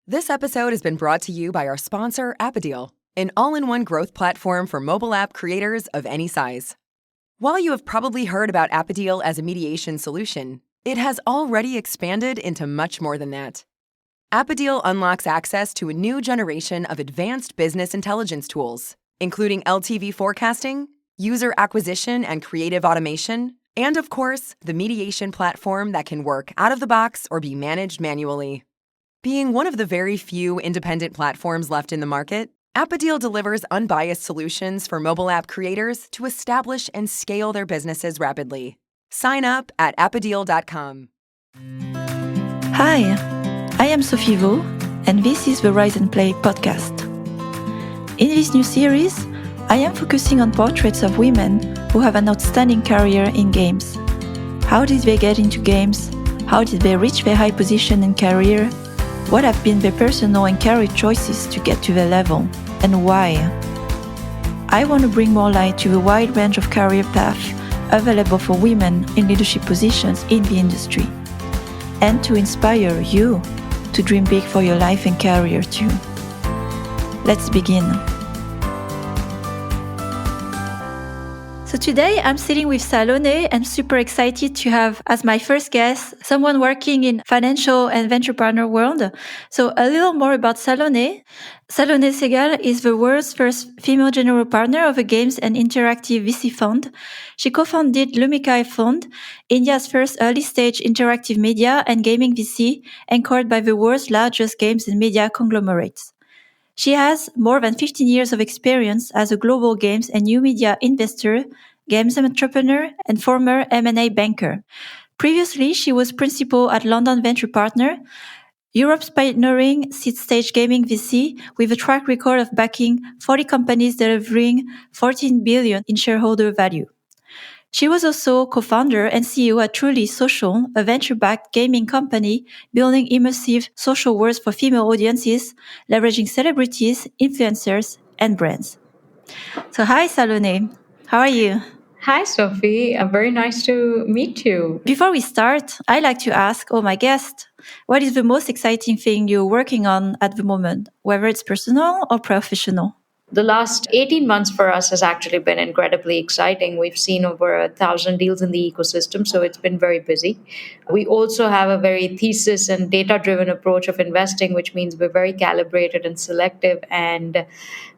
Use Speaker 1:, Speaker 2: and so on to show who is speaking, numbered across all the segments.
Speaker 1: This episode has been brought to you by our sponsor, Appadeal, an all-in-one growth platform for mobile app creators of any size. While you have probably heard about Appadeal as a mediation solution, it has already expanded into much more than that. Appadeal unlocks access to a new generation of advanced business intelligence tools, including LTV forecasting, user acquisition and creative automation, and of course, the mediation platform that can work out of the box or be managed manually. Being one of the very few independent platforms left in the market, Appadeal delivers unbiased solutions for mobile app creators to establish and scale their businesses rapidly. Sign up at appadeal.com.
Speaker 2: Hi, I am Sophie Vaux, and this is the Rise and Play podcast. In this new series, I am focusing on portraits of women who have an outstanding career in games. How did they get into games? How did they reach their high position and career? What have been their personal and career choices to get to their level, and why? I want to bring more light to the wide range of career paths available for women in leadership positions in the industry, and to inspire you to dream big for your life and career too. Let's begin. So today I'm sitting with Salone and super excited to have as my first guest someone working in financial and venture partner world. So a little more about Salone. Salone Sehgal is the world's first female general partner of a games and interactive VC fund. She co-founded Lumikai Fund, India's first early-stage interactive media and gaming VC, anchored by the world's largest games and media conglomerates. She has more than 15 years of experience as a global games and new media investor, games entrepreneur, and former M&A banker. Previously, she was principal at London Venture Partner, Europe's pioneering seed-stage gaming VC with a track record of backing 40 companies delivering $14 billion in shareholder value. She was also co-founder and CEO at Truly Social, a venture-backed gaming company building immersive social worlds for female audiences, leveraging celebrities, influencers, and brands. So hi, Salone. How are you?
Speaker 3: Hi, Sophie. Very nice to meet you.
Speaker 2: Before we start, I like to ask all my guests, what is the most exciting thing you're working on at the moment, whether it's personal or professional?
Speaker 3: The last 18 months for us has actually been incredibly exciting. We've seen over 1,000 deals in the ecosystem, so it's been very busy. We also have a very thesis and data-driven approach of investing, which means we're very calibrated and selective, and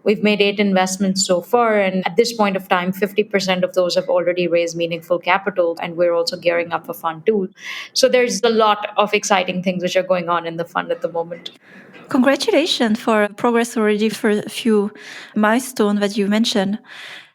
Speaker 3: we've made 8 investments so far, and at this point of time, 50% of those have already raised meaningful capital, and we're also gearing up for Fund 2. So there's a lot of exciting things which are going on in the fund at the moment.
Speaker 2: Congratulations for progress already for a few milestones that you mentioned.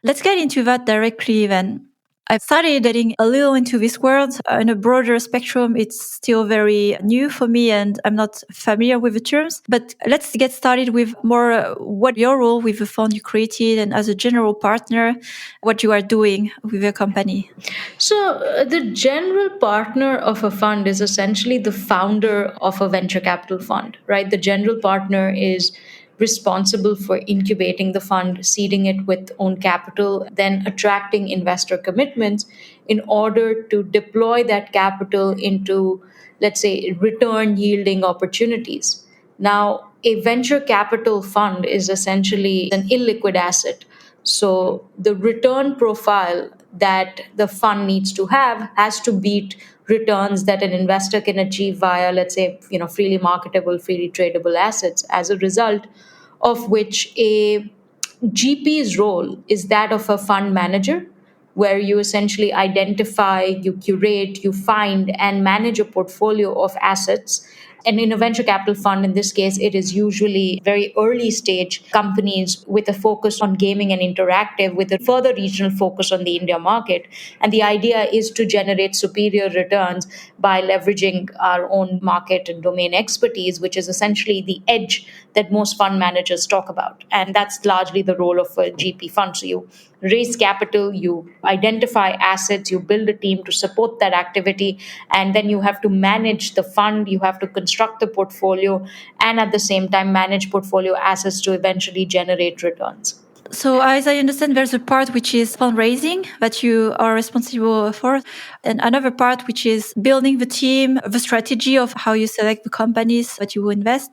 Speaker 2: Let's get into that directly then. I started getting a little into this world in a broader spectrum. It's still very new for me and I'm not familiar with the terms, but let's get started with more what your role with the fund you created and as a general partner, what you are doing with your company.
Speaker 3: So, the general partner of a fund is essentially the founder of a venture capital fund, right? The general partner is responsible for incubating the fund, seeding it with own capital, then attracting investor commitments in order to deploy that capital into, let's say, return yielding opportunities. Now, a venture capital fund is essentially an illiquid asset. So the return profile that the fund needs to have has to beat returns that an investor can achieve via, let's say, freely marketable, freely tradable assets. As a result of which a GP's role is that of a fund manager, where you essentially identify, you curate, you find, and manage a portfolio of assets. And in a venture capital fund, in this case, it is usually very early stage companies with a focus on gaming and interactive, with a further regional focus on the India market. And the idea is to generate superior returns by leveraging our own market and domain expertise, which is essentially the edge that most fund managers talk about. And that's largely the role of a GP fund. So you raise capital, you identify assets, you build a team to support that activity, and then you have to manage the fund, you have to construct the portfolio, and at the same time manage portfolio assets to eventually generate returns.
Speaker 2: So as I understand, there's a part which is fundraising that you are responsible for, and another part which is building the team, the strategy of how you select the companies that you will invest.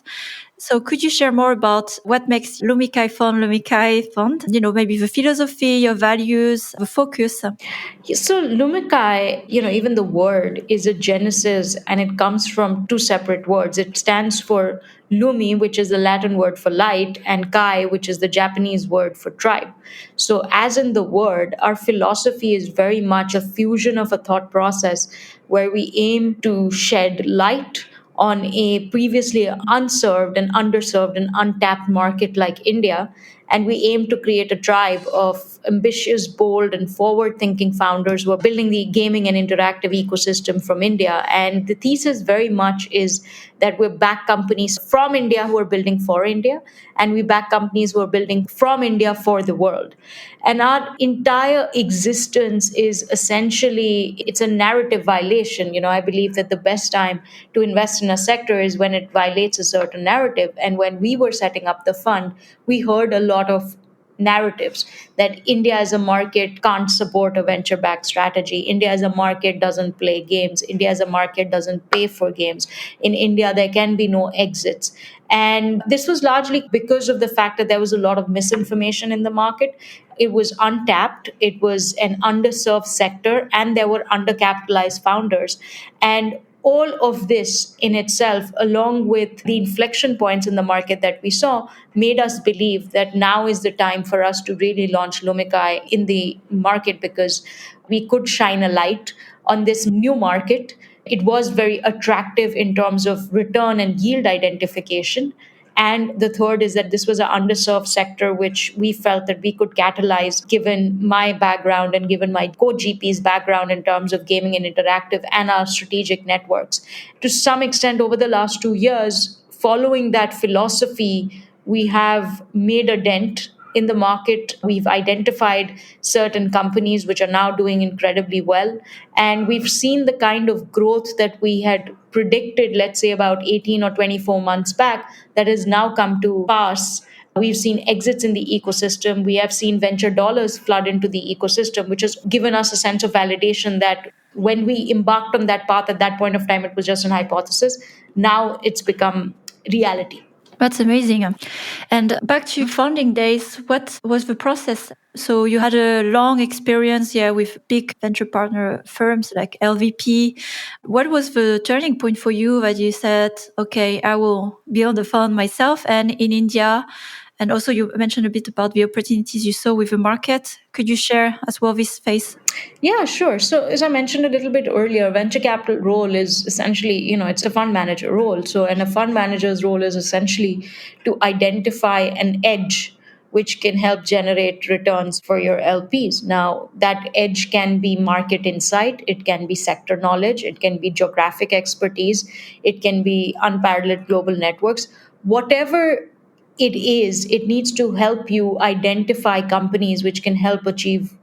Speaker 2: So could you share more about what makes Lumikai Fund? Maybe the philosophy, your values, the focus.
Speaker 3: So Lumikai, even the word is a genesis and it comes from two separate words. It stands for Lumi, which is the Latin word for light, and Kai, which is the Japanese word for tribe. So as in the word, our philosophy is very much a fusion of a thought process where we aim to shed light on a previously unserved and underserved and untapped market like India. And we aim to create a tribe of ambitious, bold, and forward thinking founders who are building the gaming and interactive ecosystem from India. And the thesis very much is that we back companies from India who are building for India, and we back companies who are building from India for the world. And our entire existence is essentially, it's a narrative violation. I believe that the best time to invest in a sector is when it violates a certain narrative. And when we were setting up the fund, we heard a lot of narratives that India as a market can't support a venture backed strategy. India as a market doesn't play games. India as a market doesn't pay for games. In India, there can be no exits. And this was largely because of the fact that there was a lot of misinformation in the market. It was untapped, it was an underserved sector, and there were undercapitalized founders. And all of this in itself, along with the inflection points in the market that we saw, made us believe that now is the time for us to really launch Lumikai in the market because we could shine a light on this new market. It was very attractive in terms of return and yield identification. And the third is that this was an underserved sector, which we felt that we could catalyze given my background and given my co-GP's background in terms of gaming and interactive and our strategic networks. To some extent, over the last 2 years, following that philosophy, we have made a dent in the market. We've identified certain companies which are now doing incredibly well. And we've seen the kind of growth that we had predicted, let's say about 18 or 24 months back, that has now come to pass. We've seen exits in the ecosystem. We have seen venture dollars flood into the ecosystem, which has given us a sense of validation that when we embarked on that path at that point of time, it was just an hypothesis. Now it's become reality.
Speaker 2: That's amazing. And back to founding days, what was the process? So you had a long experience, with big venture partner firms like LVP. What was the turning point for you that you said, okay, I will build a fund myself and in India? And also you mentioned a bit about the opportunities you saw with the market. Could you share as well this phase?
Speaker 3: Yeah, sure. So, as I mentioned a little bit earlier, venture capital role is essentially, it's a fund manager role. So, and a fund manager's role is essentially to identify an edge which can help generate returns for your LPs. Now, that edge can be market insight, it can be sector knowledge, it can be geographic expertise, it can be unparalleled global networks. Whatever it is, it needs to help you identify companies which can help achieve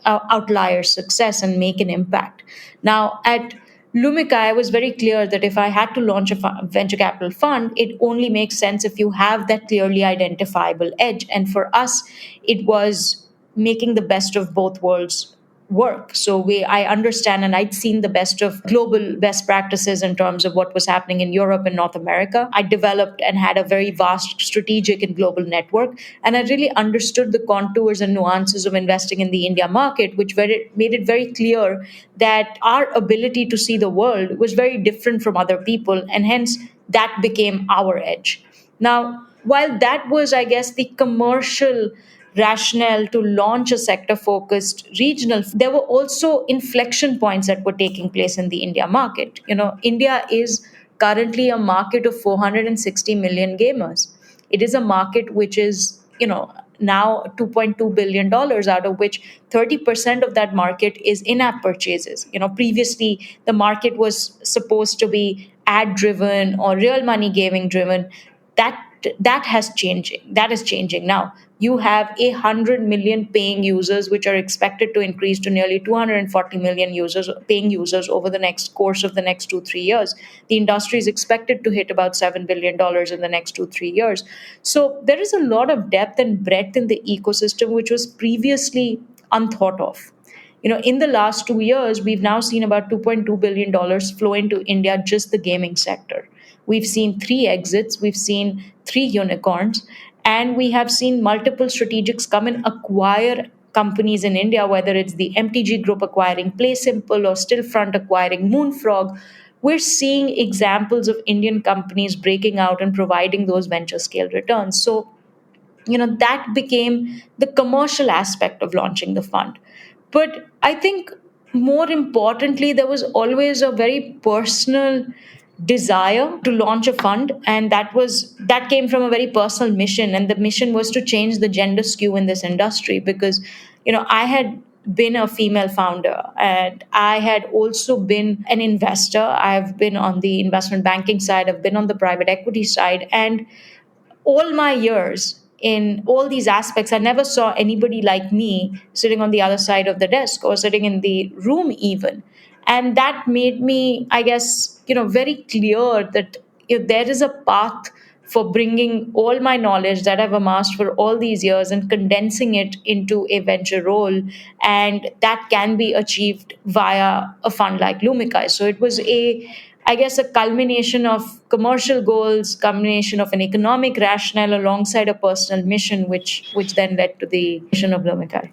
Speaker 3: outlier success and make an impact. Now, at Lumikai, I was very clear that if I had to launch a venture capital fund, it only makes sense if you have that clearly identifiable edge. And for us, it was making the best of both worlds work. So I understand, and I'd seen the best of global best practices in terms of what was happening in Europe and North America. I developed and had a very vast strategic and global network, and I really understood the contours and nuances of investing in the India market, which made it very clear that our ability to see the world was very different from other people, and hence that became our edge. Now, while that was, I guess, the commercial rationale to launch a sector focused regional, there were also inflection points that were taking place in the India market. India is currently a market of 460 million gamers. It is a market which is, now $2.2 billion, out of which 30% of that market is in-app purchases. Previously the market was supposed to be ad driven or real money gaming driven. That is changing now. You have 100 million paying users, which are expected to increase to nearly 240 million paying users over the course of the next 2-3 years. The industry is expected to hit about $7 billion in the next 2-3 years. So there is a lot of depth and breadth in the ecosystem, which was previously unthought of. In the last 2 years, we've now seen about $2.2 billion flow into India, just the gaming sector. We've seen 3 exits, we've seen 3 unicorns, and we have seen multiple strategics come and acquire companies in India, whether it's the MTG Group acquiring PlaySimple or Stillfront acquiring Moonfrog. We're seeing examples of Indian companies breaking out and providing those venture scale returns. So, that became the commercial aspect of launching the fund. But I think more importantly, there was always a very personal desire to launch a fund, and that came from a very personal mission, and the mission was to change the gender skew in this industry. Because I had been a female founder, and I had also been an investor. I've been on the investment banking side, I've been on the private equity side, and all my years in all these aspects, I never saw anybody like me sitting on the other side of the desk or sitting in the room, even. And that made me, I guess, very clear that if there is a path for bringing all my knowledge that I've amassed for all these years and condensing it into a venture role, and that can be achieved via a fund like Lumikai. So it was I guess, a culmination of commercial goals, culmination of an economic rationale alongside a personal mission, which then led to the mission of Lumikai.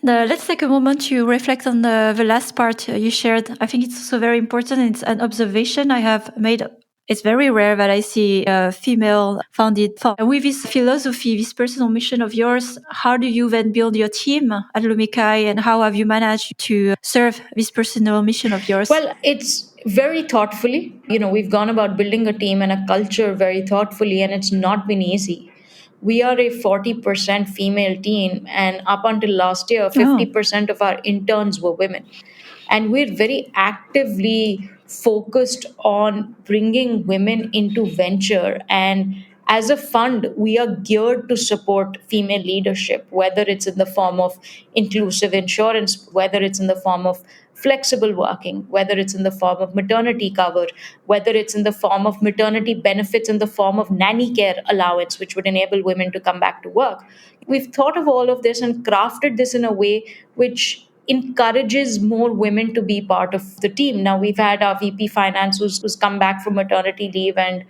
Speaker 2: Let's take a moment to reflect on the last part you shared. I think it's also very important. It's an observation I have made. It's very rare that I see a female founded fund. With this philosophy, this personal mission of yours, how do you then build your team at Lumikai, and how have you managed to serve this personal mission of yours?
Speaker 3: Well, it's very thoughtfully. We've gone about building a team and a culture very thoughtfully, and it's not been easy. We are a 40% female team, and up until last year, 50% of our interns were women. And we're very actively focused on bringing women into venture. And as a fund, we are geared to support female leadership, whether it's in the form of inclusive insurance, whether it's in the form of flexible working, whether it's in the form of maternity cover, whether it's in the form of maternity benefits in the form of nanny care allowance, which would enable women to come back to work. We've thought of all of this and crafted this in a way which encourages more women to be part of the team. Now, we've had our VP Finance who's come back from maternity leave, and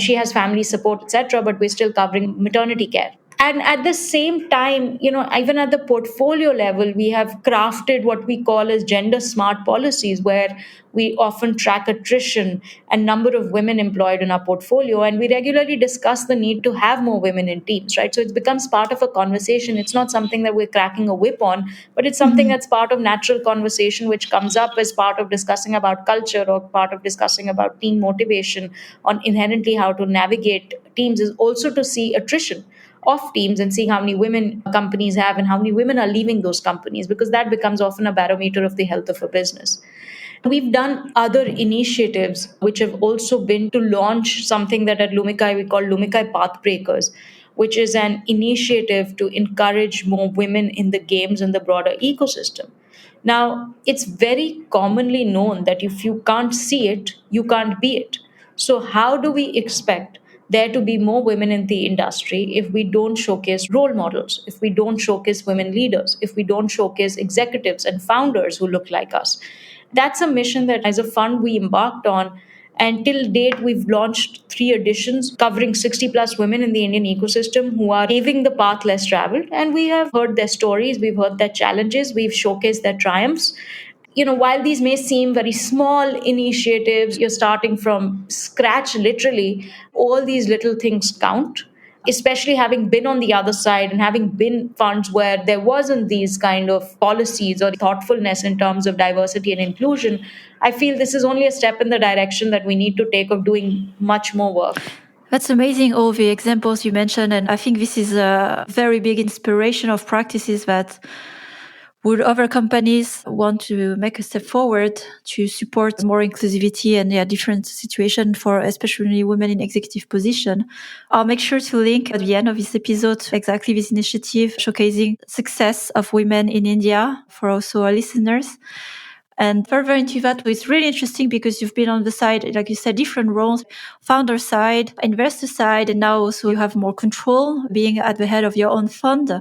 Speaker 3: she has family support, etc., but we're still covering maternity care. And at the same time, even at the portfolio level, we have crafted what we call as gender smart policies, where we often track attrition and number of women employed in our portfolio. And we regularly discuss the need to have more women in teams, right? So it becomes part of a conversation. It's not something that we're cracking a whip on, but it's something that's part of natural conversation, which comes up as part of discussing about culture or part of discussing about team motivation on inherently how to navigate teams, is also to see attrition of teams and seeing how many women companies have and how many women are leaving those companies, because that becomes often a barometer of the health of a business. We've done other initiatives which have also been to launch something that at Lumikai we call Lumikai Pathbreakers, which is an initiative to encourage more women in the games and the broader ecosystem. Now, it's very commonly known that if you can't see it, you can't be it. So, how do we expect there to be more women in the industry if we don't showcase role models, if we don't showcase women leaders, if we don't showcase executives and founders who look like us? That's a mission that as a fund we embarked on. And till date, we've launched 3 editions covering 60 plus women in the Indian ecosystem who are paving the path less traveled. And we have heard their stories, we've heard their challenges, we've showcased their triumphs. While these may seem very small initiatives, you're starting from scratch, literally, all these little things count. Especially having been on the other side and having been funds where there wasn't these kind of policies or thoughtfulness in terms of diversity and inclusion, I feel this is only a step in the direction that we need to take of doing much more work.
Speaker 2: That's amazing, all the examples you mentioned. And I think this is a very big inspiration of practices that would other companies want to make a step forward to support more inclusivity and different situation for especially women in executive position. I'll make sure to link at the end of this episode exactly this initiative showcasing success of women in India for also our listeners. And further into that, it's really interesting because you've been on the side, like you said, different roles, founder side, investor side, and now also you have more control being at the head of your own fund.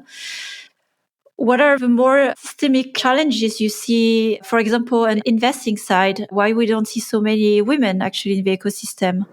Speaker 2: What are the more systemic challenges you see, for example, on investing side? Why we don't see so many women actually in the ecosystem?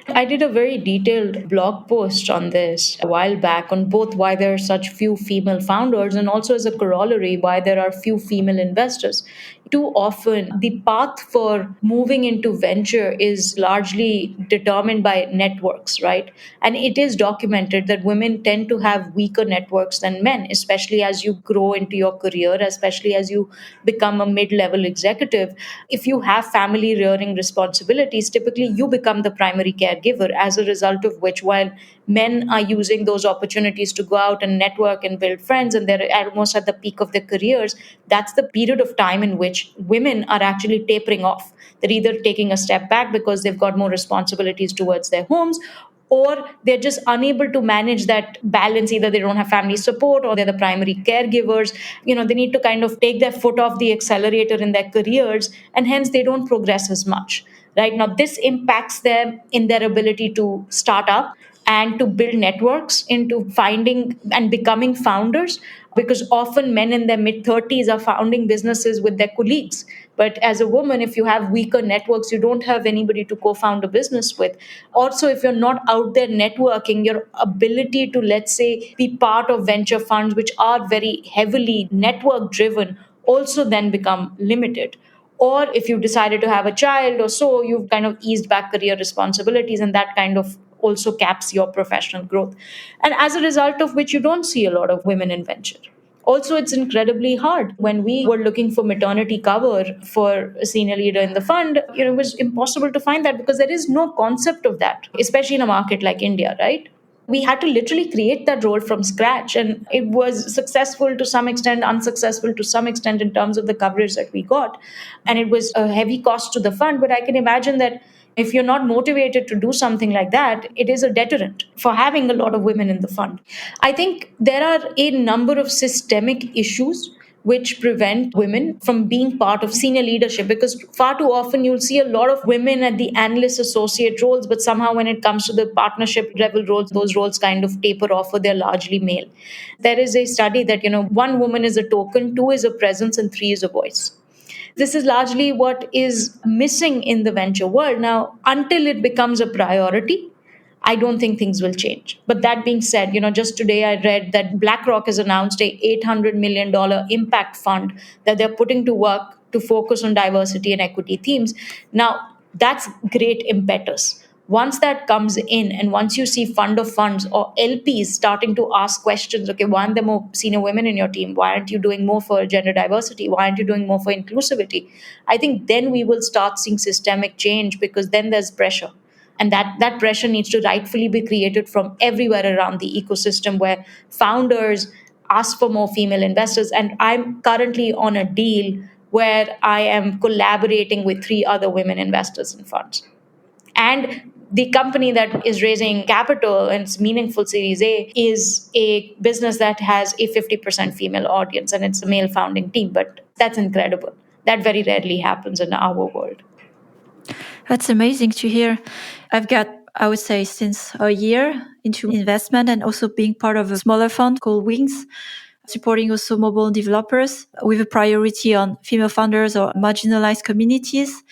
Speaker 3: I did a very detailed blog post on this a while back on both why there are such few female founders and also as a corollary why there are few female investors. Too often, the path for moving into venture is largely determined by networks, right? And it is documented that women tend to have weaker networks than men, especially as you grow into your career, especially as you become a mid level executive. If you have family rearing responsibilities, typically you become the primary caregiver, as a result of which, while men are using those opportunities to go out and network and build friends, and they're almost at the peak of their careers, that's the period of time in which women are actually tapering off. They're either taking a step back because they've got more responsibilities towards their homes, or they're just unable to manage that balance. Either they don't have family support or they're the primary caregivers. They need to kind of take their foot off the accelerator in their careers, and hence they don't progress as much. Right now, this impacts them in their ability to start up and to build networks into finding and becoming founders, because often men in their mid 30s are founding businesses with their colleagues. But as a woman, if you have weaker networks, you don't have anybody to co found a business with. Also, if you're not out there networking, your ability to, let's say, be part of venture funds, which are very heavily network driven, also then become limited. Or if you decided to have a child or so, you've kind of eased back career responsibilities, and that kind of also caps your professional growth. And as a result of which, you don't see a lot of women in venture. Also, it's incredibly hard. When we were looking for maternity cover for a senior leader in the fund, it was impossible to find that because there is no concept of that, especially in a market like India, right? We had to literally create that role from scratch, and it was successful to some extent, unsuccessful to some extent in terms of the coverage that we got. And it was a heavy cost to the fund, but I can imagine that if you're not motivated to do something like that, it is a deterrent for having a lot of women in the fund. I think there are a number of systemic issues which prevent women from being part of senior leadership, because far too often you'll see a lot of women at the analyst associate roles, but somehow when it comes to the partnership level roles, those roles kind of taper off, or they're largely male. There is a study that, one woman is a token, two is a presence, and three is a voice. This is largely what is missing in the venture world. Now, until it becomes a priority, I don't think things will change. But that being said, just today I read that BlackRock has announced a $800 million impact fund that they're putting to work to focus on diversity and equity themes. Now, that's great impetus. Once that comes in, and once you see fund of funds or LPs starting to ask questions, okay, why aren't there more senior women in your team? Why aren't you doing more for gender diversity? Why aren't you doing more for inclusivity? I think then we will start seeing systemic change, because then there's pressure. And that pressure needs to rightfully be created from everywhere around the ecosystem, where founders ask for more female investors. And I'm currently on a deal where I am collaborating with three other women investors in funds. And the company that is raising capital and it's meaningful Series A is a business that has a 50% female audience, and it's a male founding team. But that's incredible. That very rarely happens in our world.
Speaker 2: That's amazing to hear. I've got, I would say, since a year into investment and also being part of a smaller fund called Wings, supporting also mobile developers with a priority on female founders or marginalized communities.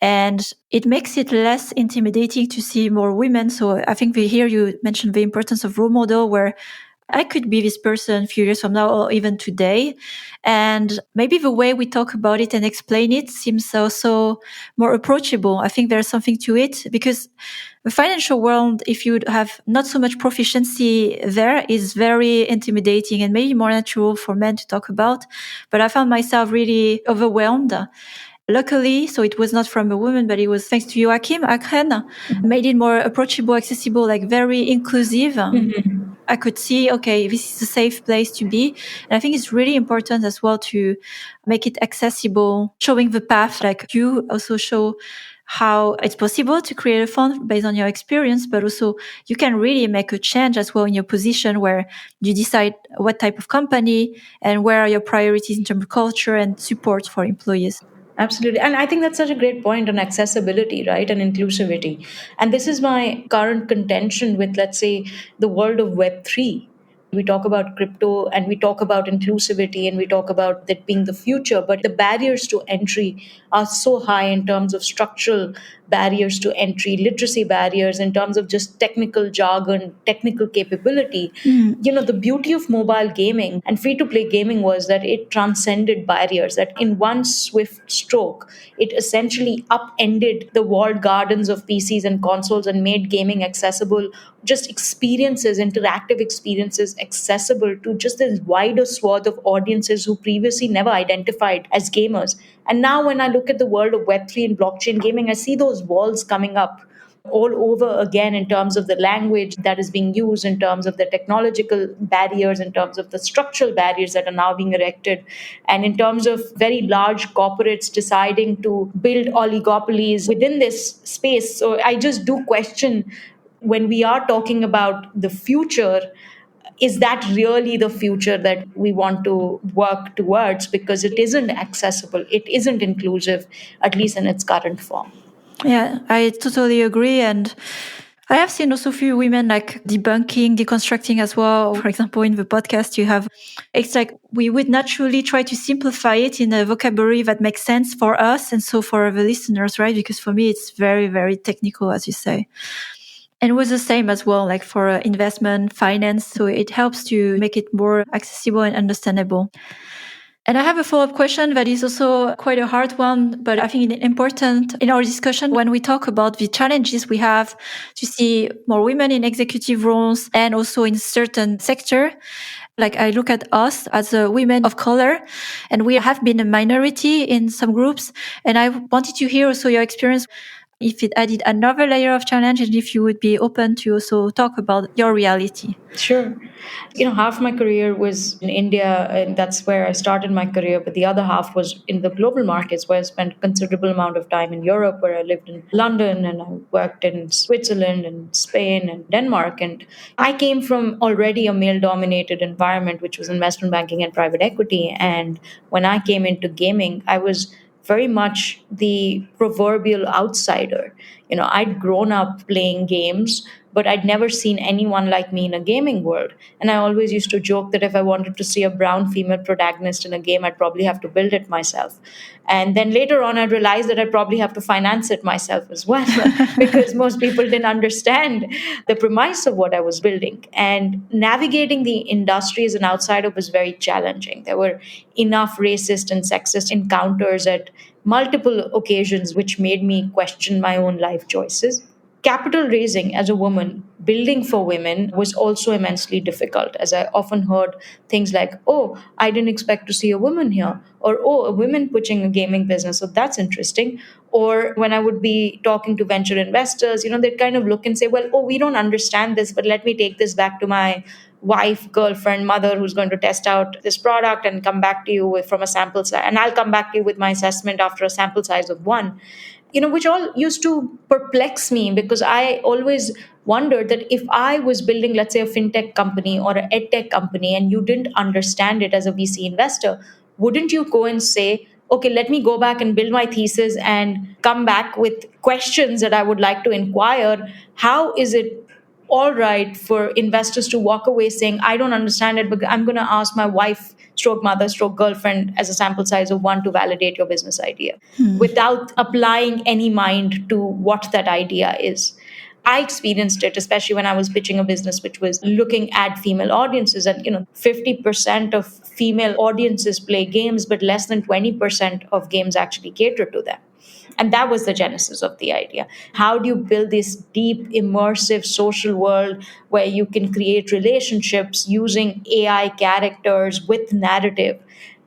Speaker 2: And it makes it less intimidating to see more women. So I think here you mentioned the importance of role model, where I could be this person a few years from now or even today. And maybe the way we talk about it and explain it seems also more approachable. I think there's something to it, because the financial world, if you have not so much proficiency there, is very intimidating and maybe more natural for men to talk about. But I found myself really overwhelmed. Luckily, so it was not from a woman, but it was thanks to Joachim Akren, made it more approachable, accessible, like very inclusive. Mm-hmm. I could see, okay, this is a safe place to be. And I think it's really important as well to make it accessible, showing the path, like you also show how it's possible to create a fund based on your experience, but also you can really make a change as well in your position, where you decide what type of company and where are your priorities in terms of culture and support for employees.
Speaker 3: Absolutely. And I think that's such a great point on accessibility, right? And inclusivity. And this is my current contention with, let's say, the world of Web3, We talk about crypto and we talk about inclusivity and we talk about that being the future, but the barriers to entry are so high in terms of structural barriers to entry, literacy barriers, in terms of just technical jargon, technical capability. The beauty of mobile gaming and free to play gaming was that it transcended barriers, that in one swift stroke, it essentially upended the walled gardens of PCs and consoles and made gaming accessible, just experiences, interactive experiences accessible to just this wider swath of audiences who previously never identified as gamers. And now when I look at the world of Web3 and blockchain gaming, I see those walls coming up all over again in terms of the language that is being used, in terms of the technological barriers, in terms of the structural barriers that are now being erected, and in terms of very large corporates deciding to build oligopolies within this space. So I just do question, when we are talking about the future, is that really the future that we want to work towards? Because it isn't accessible, it isn't inclusive, at least in its current form.
Speaker 2: Yeah, I totally agree. And I have seen also a few women like debunking, deconstructing as well. For example, in the podcast, it's like we would naturally try to simplify it in a vocabulary that makes sense for us and so for the listeners, right? Because for me, it's very, very technical, as you say. And it was the same as well, like for investment, finance. So it helps to make it more accessible and understandable. And I have a follow-up question that is also quite a hard one, but I think it's important in our discussion when we talk about the challenges we have to see more women in executive roles and also in certain sector. Like I look at us as women of color, and we have been a minority in some groups. And I wanted to hear also your experience, if it added another layer of challenge, and if you would be open to also talk about your reality.
Speaker 3: Sure. Half my career was in India, and that's where I started my career. But the other half was in the global markets, where I spent a considerable amount of time in Europe, where I lived in London and I worked in Switzerland and Spain and Denmark. And I came from already a male dominated environment, which was investment banking and private equity. And when I came into gaming, I was very much the proverbial outsider. I'd grown up playing games, but I'd never seen anyone like me in a gaming world. And I always used to joke that if I wanted to see a brown female protagonist in a game, I'd probably have to build it myself. And then later on, I realized that I'd probably have to finance it myself as well, because most people didn't understand the premise of what I was building. And navigating the industry as an outsider was very challenging. There were enough racist and sexist encounters at multiple occasions, which made me question my own life choices. Capital raising as a woman, building for women, was also immensely difficult, as I often heard things like, oh, I didn't expect to see a woman here, or oh, a woman pushing a gaming business, so that's interesting. Or when I would be talking to venture investors, they'd kind of look and say, well, oh, we don't understand this, but let me take this back to my wife, girlfriend, mother, who's going to test out this product and come back to you from a sample size. And I'll come back to you with my assessment after a sample size of one. Which all used to perplex me, because I always wondered that if I was building, let's say, a fintech company or an edtech company, and you didn't understand it as a VC investor, wouldn't you go and say, okay, let me go back and build my thesis and come back with questions that I would like to inquire? How is it all right for investors to walk away saying, I don't understand it, but I'm going to ask my wife, stroke mother, stroke girlfriend as a sample size of one to validate your business idea, without applying any mind to what that idea is? I experienced it, especially when I was pitching a business which was looking at female audiences. And, 50% of female audiences play games, but less than 20% of games actually cater to them. And that was the genesis of the idea. How do you build this deep, immersive social world where you can create relationships using AI characters with narrative?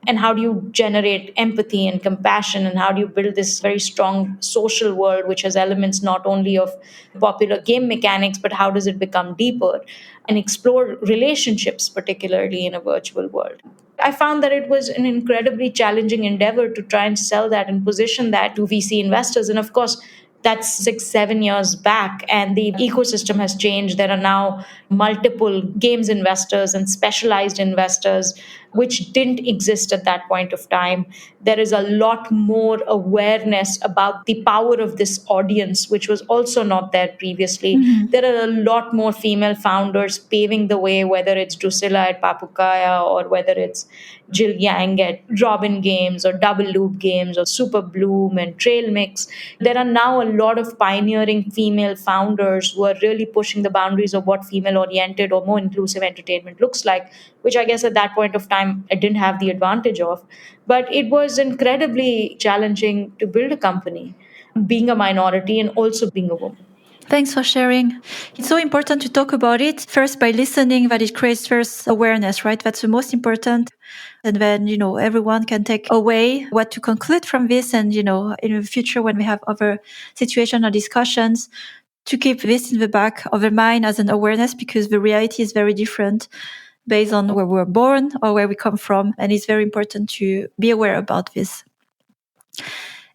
Speaker 3: And how do you generate empathy and compassion? And how do you build this very strong social world, which has elements not only of popular game mechanics, but how does it become deeper and explore relationships, particularly in a virtual world? I found that it was an incredibly challenging endeavor to try and sell that and position that to VC investors. And of course, that's 6-7 years back, and the ecosystem has changed. There are now multiple games investors and specialized investors. which didn't exist at that point of time. There is a lot more awareness about the power of this audience, which was also not there previously. There are a lot more female founders paving the way, whether it's Drusilla at Papukaya or whether it's Jill Yang at Robin Games or Double Loop Games or Super Bloom and Trail Mix. There are now a lot of pioneering female founders who are really pushing the boundaries of what female oriented or more inclusive entertainment looks like, which I guess at that point of time I didn't have the advantage of. But it was incredibly challenging to build a company, being a minority and also being a woman.
Speaker 2: Thanks for sharing. It's so important to talk about it first by listening, that it creates first awareness, right? That's the most important. And then, everyone can take away what to conclude from this. And, in the future, when we have other situations or discussions, to keep this in the back of the mind as an awareness, because the reality is very different based on where we were born or where we come from. And it's very important to be aware about this.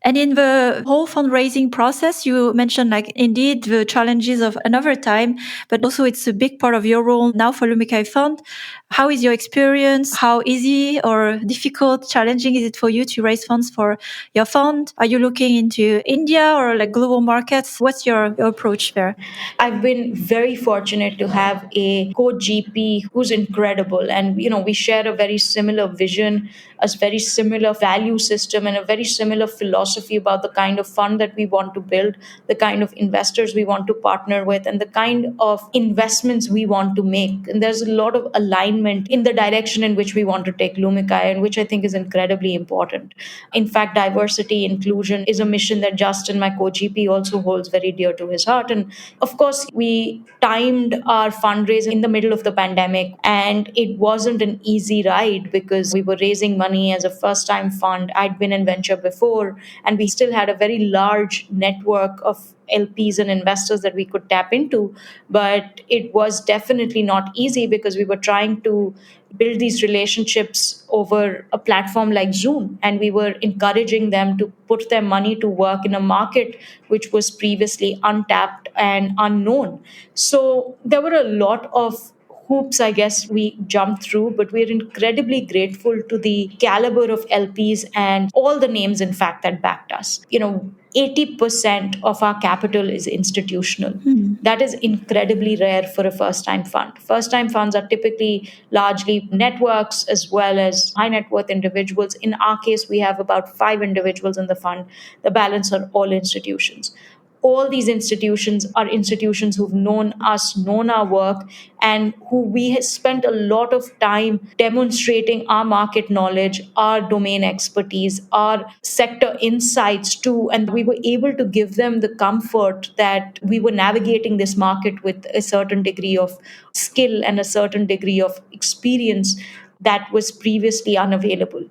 Speaker 2: And in the whole fundraising process, you mentioned indeed the challenges of another time, but also it's a big part of your role now for Lumikai Fund. How is your experience? How easy or difficult, challenging is it for you to raise funds for your fund? Are you looking into India or global markets? What's your approach there?
Speaker 3: I've been very fortunate to have a co-GP who's incredible. And, we share a very similar vision, a very similar value system, and a very similar philosophy about the kind of fund that we want to build, the kind of investors we want to partner with, and the kind of investments we want to make. And there's a lot of alignment in the direction in which we want to take Lumikai, and which I think is incredibly important. In fact, diversity, inclusion is a mission that Justin, my co-GP, also holds very dear to his heart. And of course, we timed our fundraise in the middle of the pandemic, and it wasn't an easy ride because we were raising money as a first time fund. I'd been in venture before, and we still had a very large network of LPs and investors that we could tap into. But it was definitely not easy because we were trying to build these relationships over a platform like Zoom. And we were encouraging them to put their money to work in a market which was previously untapped and unknown. So there were a lot of hoops, I guess, we jumped through, but we're incredibly grateful to the caliber of LPs and all the names, in fact, that backed us. 80% of our capital is institutional. That is incredibly rare for a first time fund. First time funds are typically largely networks as well as high net worth individuals. In our case, we have about 5 individuals in the fund. The balance are all institutions. All these institutions are institutions who've known us, known our work, and who we have spent a lot of time demonstrating our market knowledge, our domain expertise, our sector insights to. And we were able to give them the comfort that we were navigating this market with a certain degree of skill and a certain degree of experience that was previously unavailable.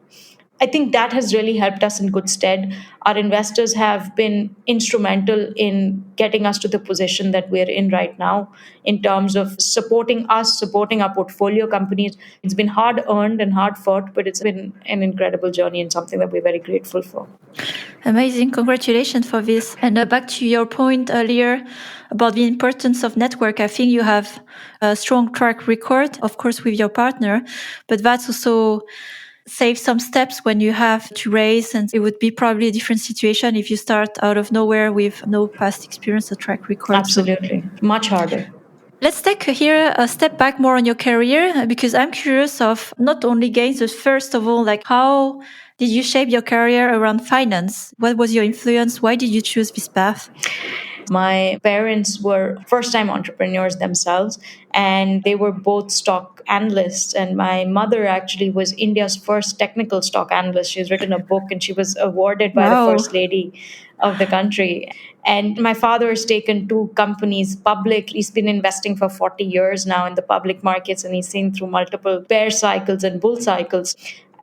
Speaker 3: I think that has really helped us in good stead. Our investors have been instrumental in getting us to the position that we're in right now in terms of supporting us, supporting our portfolio companies. It's been hard earned and hard fought, but it's been an incredible journey and something that we're very grateful for.
Speaker 2: Amazing. Congratulations for this. And back to your point earlier about the importance of network, I think you have a strong track record, of course, with your partner, but that's also save some steps when you have to raise, and it would be probably a different situation if you start out of nowhere with no past experience or track record.
Speaker 3: Absolutely. Much harder.
Speaker 2: Let's take here a step back more on your career, because I'm curious of not only gains, but first of all, how did you shape your career around finance? What was your influence? Why did you choose this path?
Speaker 3: My parents were first-time entrepreneurs themselves, and they were both stock analysts. And my mother actually was India's first technical stock analyst. She's written a book, and she was awarded by the First Lady of the country. And my father has taken 2 companies public. He's been investing for 40 years now in the public markets, and he's seen through multiple bear cycles and bull cycles.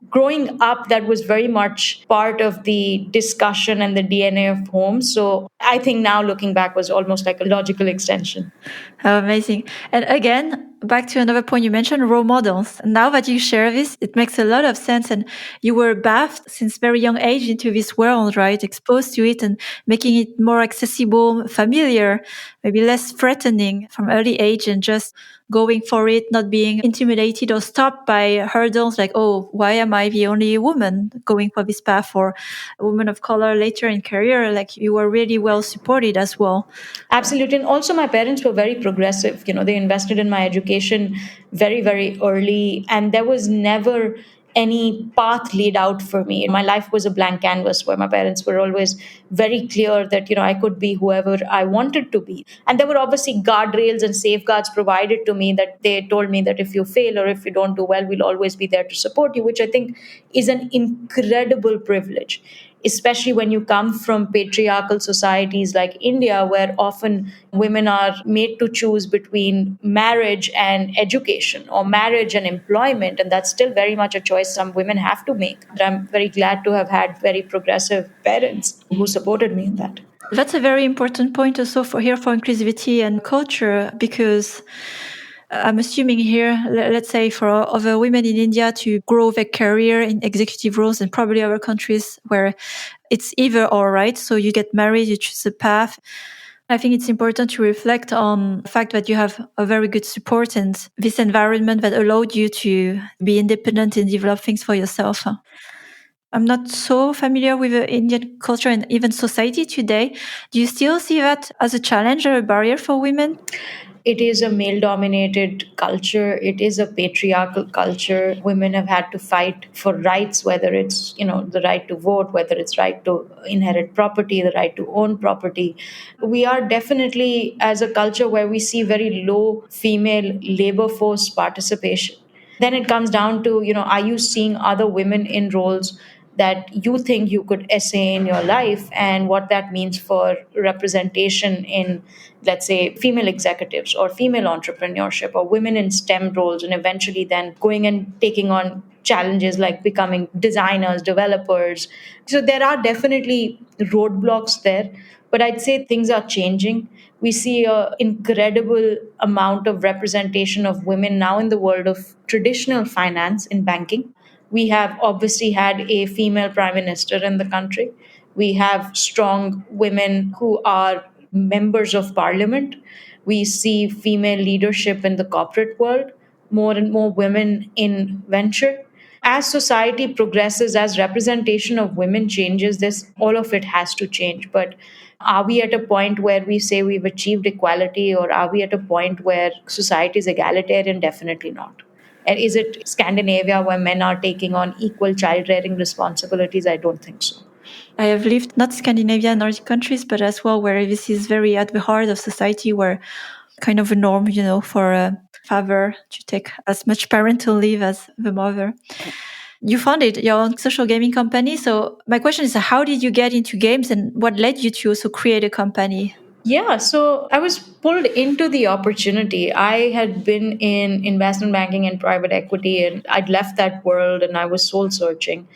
Speaker 3: Growing up, that was very much part of the discussion and the DNA of home. So I think now looking back was almost like a logical extension.
Speaker 2: How amazing. And again, Back to another point you mentioned, role models. Now that you share this, it makes a lot of sense. And you were bathed since very young age into this world, right? Exposed to it and making it more accessible, familiar, maybe less threatening from early age, and just going for it, not being intimidated or stopped by hurdles like, oh, why am I the only woman going for this path, or a woman of color later in career? Like, you were really well supported as well.
Speaker 3: Absolutely. And also, my parents were very progressive. They invested in my education very, very early. And there was never any path laid out for me. My life was a blank canvas where my parents were always very clear that, I could be whoever I wanted to be. And there were obviously guardrails and safeguards provided to me, that they told me that if you fail or if you don't do well, we'll always be there to support you, which I think is an incredible privilege, especially when you come from patriarchal societies like India, where often women are made to choose between marriage and education or marriage and employment. And that's still very much a choice some women have to make. But I'm very glad to have had very progressive parents who supported me in that.
Speaker 2: That's a very important point also for inclusivity and culture, because I'm assuming here, let's say for other women in India to grow their career in executive roles, and probably other countries where it's either or, right? So you get married, you choose a path. I think it's important to reflect on the fact that you have a very good support and this environment that allowed you to be independent and develop things for yourself. I'm not so familiar with the Indian culture and even society today. Do you still see that as a challenge or a barrier for women?
Speaker 3: It is a male dominated culture. It is a patriarchal culture. Women have had to fight for rights, whether it's, the right to vote, whether it's right to inherit property, the right to own property. We are definitely, as a culture, where we see very low female labor force participation. Then it comes down to, are you seeing other women in roles that you think you could essay in your life, and what that means for representation in, let's say, female executives or female entrepreneurship or women in STEM roles, and eventually then going and taking on challenges like becoming designers, developers. So there are definitely roadblocks there, but I'd say things are changing. We see an incredible amount of representation of women now in the world of traditional finance in banking. We have obviously had a female prime minister in the country. We have strong women who are members of parliament. We see female leadership in the corporate world, more and more women in venture. As society progresses, as representation of women changes, this all of it has to change. But are we at a point where we say we've achieved equality, or are we at a point where society is egalitarian? Definitely not. And is it Scandinavia where men are taking on equal child rearing responsibilities? I don't think so.
Speaker 2: I have lived not Scandinavia, Nordic countries, but as well where this is very at the heart of society, where kind of a norm, for a father to take as much parental leave as the mother. You founded your own social gaming company. So my question is, how did you get into games and what led you to also create a company?
Speaker 3: Yeah, so I was pulled into the opportunity. I had been in investment banking and private equity, and I'd left that world and I was soul searching.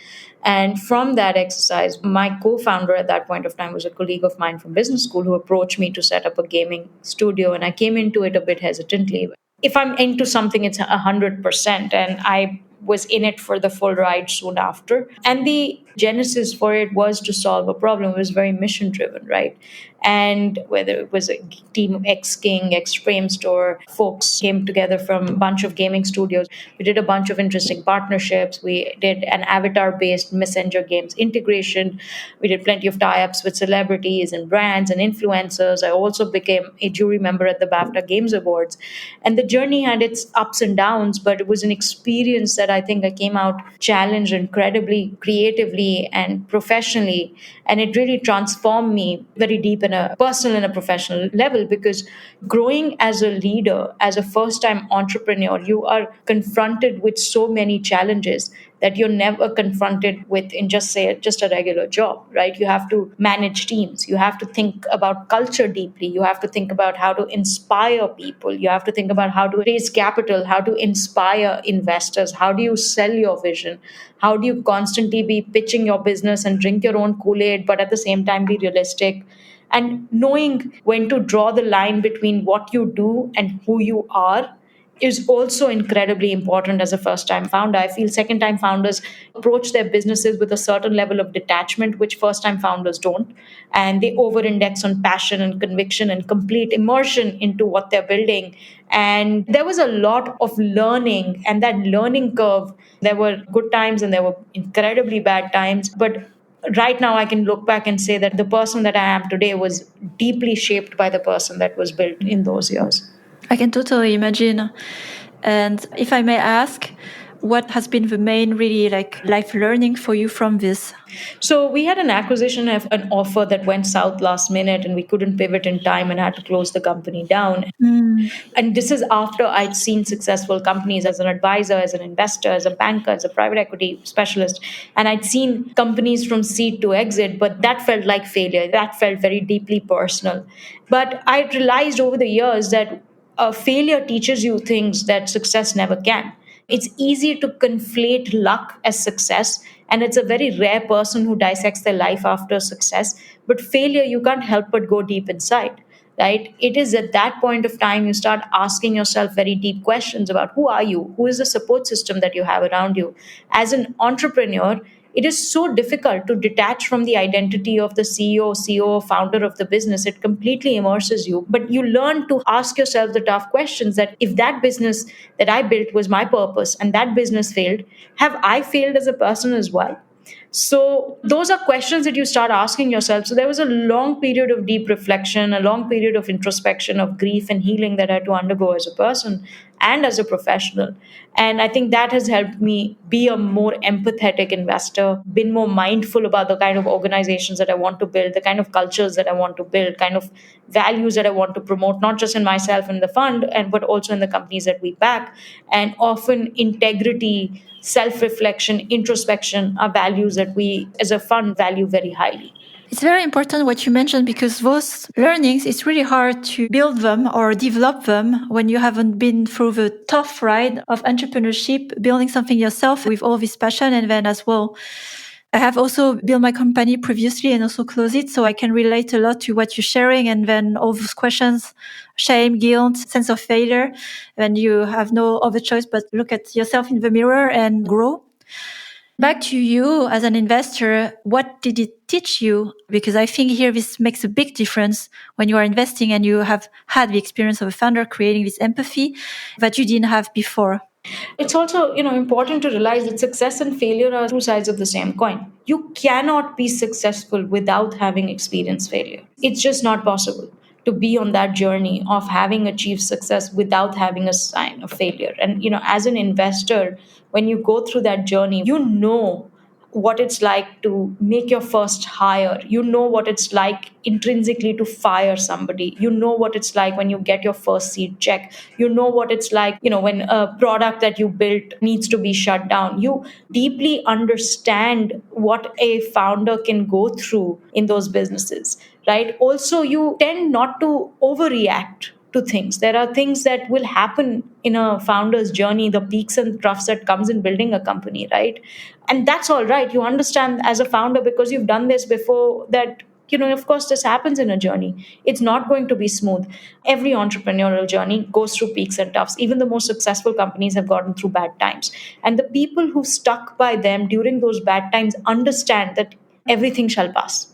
Speaker 3: And from that exercise, my co founder at that point of time was a colleague of mine from business school who approached me to set up a gaming studio. And I came into it a bit hesitantly. If I'm into something, it's 100%. And I was in it for the full ride soon after. And the genesis for it was to solve a problem. It was very mission driven, right? And whether it was a team of ex-King, ex-Framestore folks came together from a bunch of gaming studios. We did a bunch of interesting partnerships. We did an avatar-based messenger games integration. We did plenty of tie-ups with celebrities and brands and influencers. I also became a jury member at the BAFTA Games Awards. And the journey had its ups and downs, but it was an experience that I think I came out challenged incredibly creatively and professionally. And it really transformed me very deep in a personal and a professional level, because growing as a leader, as a first time entrepreneur, you are confronted with so many challenges that you're never confronted with in just a regular job, right? You have to manage teams, you have to think about culture deeply, you have to think about how to inspire people, you have to think about how to raise capital, how to inspire investors, how do you sell your vision, how do you constantly be pitching your business and drink your own Kool-Aid but at the same time be realistic, and knowing when to draw the line between what you do and who you are is also incredibly important as a first time founder. I feel second time founders approach their businesses with a certain level of detachment, which first time founders don't. And they over index on passion and conviction and complete immersion into what they're building. And there was a lot of learning, and that learning curve, there were good times and there were incredibly bad times. But right now, I can look back and say that the person that I am today was deeply shaped by the person that was built in those years.
Speaker 2: I can totally imagine. And if I may ask, what has been the main really like life learning for you from this?
Speaker 3: So we had an acquisition of an offer that went south last minute, and we couldn't pivot in time and had to close the company down. And this is after I'd seen successful companies as an advisor, as an investor, as a banker, as a private equity specialist. And I'd seen companies from seed to exit, but that felt like failure. That felt very deeply personal. But I realized over the years that failure teaches you things that success never can. It's easy to conflate luck as success, and it's a very rare person who dissects their life after success. But failure, you can't help but go deep inside, right? It is at that point of time you start asking yourself very deep questions about who are you? Who is the support system that you have around you? As an entrepreneur, it is so difficult to detach from the identity of the CEO, COO, founder of the business. It completely immerses you. But you learn to ask yourself the tough questions that if that business that I built was my purpose and that business failed, have I failed as a person as well? So those are questions that you start asking yourself. So there was a long period of deep reflection, a long period of introspection, of grief and healing that I had to undergo as a person and as a professional. And I think that has helped me be a more empathetic investor, been more mindful about the kind of organizations that I want to build, the kind of cultures that I want to build, kind of values that I want to promote, not just in myself and the fund, and but also in the companies that we back. And often integrity, self-reflection, introspection are values that we as a fund value very highly.
Speaker 2: It's very important what you mentioned, because those learnings, it's really hard to build them or develop them when you haven't been through the tough ride of entrepreneurship, building something yourself with all this passion. And then as well, I have also built my company previously and also closed it. So I can relate a lot to what you're sharing. And then all those questions, shame, guilt, sense of failure, when you have no other choice but look at yourself in the mirror and grow. Back to you as an investor, what did it teach you? Because I think here this makes a big difference when you are investing and you have had the experience of a founder creating this empathy that you didn't have before.
Speaker 3: It's also, important to realize that success and failure are two sides of the same coin. You cannot be successful without having experienced failure. It's just not possible to be on that journey of having achieved success without having a sign of failure. And, as an investor, when you go through that journey, you know what it's like to make your first hire. You know what it's like intrinsically to fire somebody. You know what it's like when you get your first seed check. You know what it's like, when a product that you built needs to be shut down. You deeply understand what a founder can go through in those businesses, right? Also, you tend not to overreact to things. There are things that will happen in a founder's journey, the peaks and troughs that comes in building a company, right? And that's all right. You understand as a founder because you've done this before that, of course, this happens in a journey. It's not going to be smooth. Every entrepreneurial journey goes through peaks and troughs. Even the most successful companies have gotten through bad times. And the people who stuck by them during those bad times understand that everything shall pass.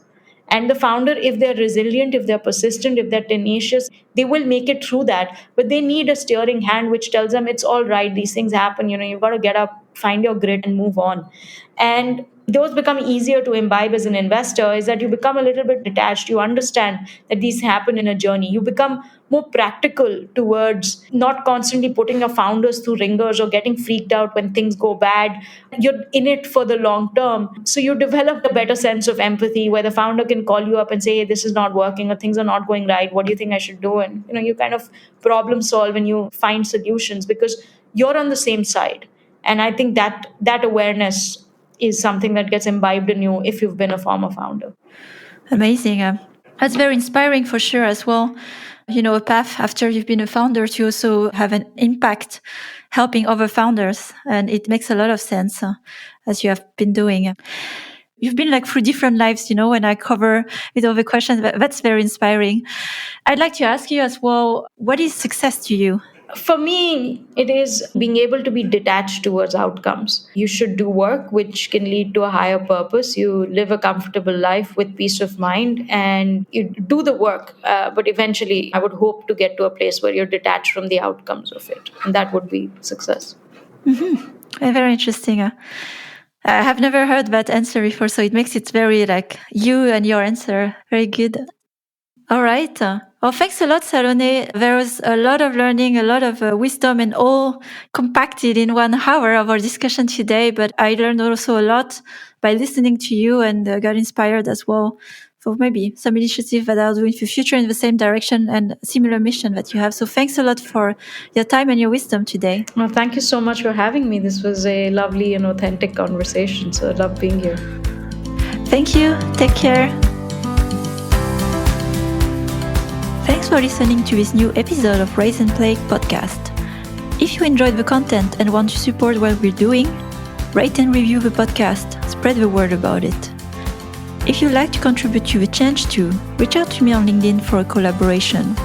Speaker 3: And the founder, if they're resilient, if they're persistent, if they're tenacious, they will make it through that. But they need a steering hand which tells them it's all right, these things happen, you've got to get up, find your grit and move on. And those become easier to imbibe as an investor, is that you become a little bit detached. You understand that these happen in a journey. You become more practical towards not constantly putting your founders through ringers or getting freaked out when things go bad. You're in it for the long term. So you develop a better sense of empathy where the founder can call you up and say, hey, this is not working or things are not going right. What do you think I should do? And you kind of problem solve and you find solutions because you're on the same side. And I think that awareness is something that gets imbibed in you if you've been a former founder.
Speaker 2: Amazing. That's very inspiring for sure as well. A path after you've been a founder to also have an impact helping other founders. And it makes a lot of sense as you have been doing. You've been through different lives, when I cover with all the questions. That's very inspiring. I'd like to ask you as well, what is success to you?
Speaker 3: For me, it is being able to be detached towards outcomes. You should do work which can lead to a higher purpose. You live a comfortable life with peace of mind and you do the work. But eventually, I would hope to get to a place where you're detached from the outcomes of it. And that would be success.
Speaker 2: Very interesting. I have never heard that answer before, so it makes it very like you and your answer. Very good. All right. Well, thanks a lot, Salone. There was a lot of learning, a lot of wisdom, and all compacted in 1 hour of our discussion today. But I learned also a lot by listening to you and got inspired as well for maybe some initiative that I'll do in the future in the same direction and similar mission that you have. So thanks a lot for your time and your wisdom today.
Speaker 3: Well, thank you so much for having me. This was a lovely and authentic conversation. So I love being here.
Speaker 2: Thank you. Take care. Thanks for listening to this new episode of Raise and Play podcast. If you enjoyed the content and want to support what we're doing, rate and review the podcast, spread the word about it. If you'd like to contribute to the change too, reach out to me on LinkedIn for a collaboration.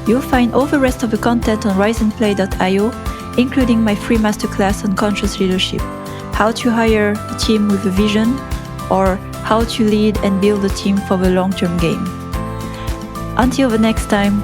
Speaker 2: You'll find all the rest of the content on riseandplay.io, including my free masterclass on conscious leadership, how to hire a team with a vision, or how to lead and build a team for the long-term game. Until the next time.